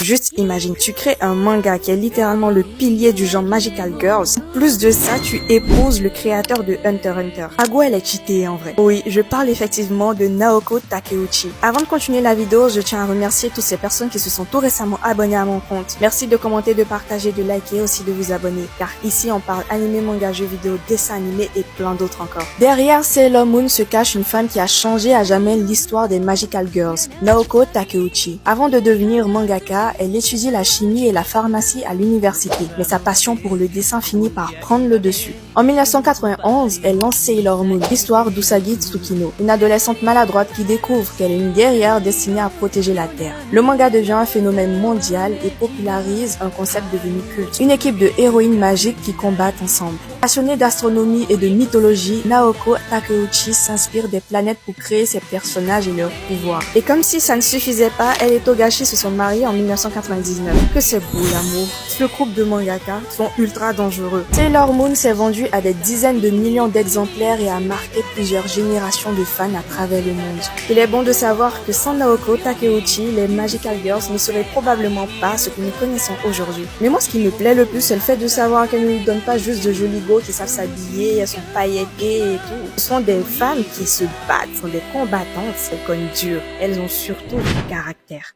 Juste imagine, tu crées un manga qui est littéralement le pilier du genre Magical Girls. Plus de ça, tu épouses le créateur de Hunter x Hunter. Kaguya, elle est cheatée en vrai. Oui, je parle effectivement de Naoko Takeuchi. Avant de continuer la vidéo, je tiens à remercier toutes ces personnes qui se sont tout récemment abonnées à mon compte. Merci de commenter, de partager, de liker et aussi de vous abonner. Car ici, on parle animé, manga, jeux vidéo, dessins animés et plein d'autres encore. Derrière Sailor Moon se cache une femme qui a changé à jamais l'histoire des Magical Girls, Naoko Takeuchi. Avant de devenir mangaka, elle étudie la chimie et la pharmacie à l'université, mais sa passion pour le dessin finit par prendre le dessus. En 1991, elle lance Sailor Moon, l'histoire d'Usagi Tsukino, une adolescente maladroite qui découvre qu'elle est une guerrière destinée à protéger la Terre. Le manga devient un phénomène mondial et popularise un concept devenu culte. Une équipe de héroïnes magiques qui combattent ensemble. Passionnée d'astronomie et de mythologie, Naoko Takeuchi s'inspire des planètes pour créer ses personnages et leurs pouvoirs. Et comme si ça ne suffisait pas, elle et Togashi se sont mariés en 1999. Que c'est beau l'amour. Ce couple de mangaka sont ultra dangereux. Sailor Moon s'est vendu à des dizaines de millions d'exemplaires et a marqué plusieurs générations de fans à travers le monde. Il est bon de savoir que sans Naoko Takeuchi, les Magical Girls ne seraient probablement pas ce que nous connaissons aujourd'hui. Mais moi, ce qui me plaît le plus, c'est le fait de savoir qu'elle ne nous donne pas juste de jolis go qui savent s'habiller, elles sont pailletées et tout. Ce sont des femmes qui se battent, sont des combattantes, elles cognent dur. Elles ont surtout du caractère.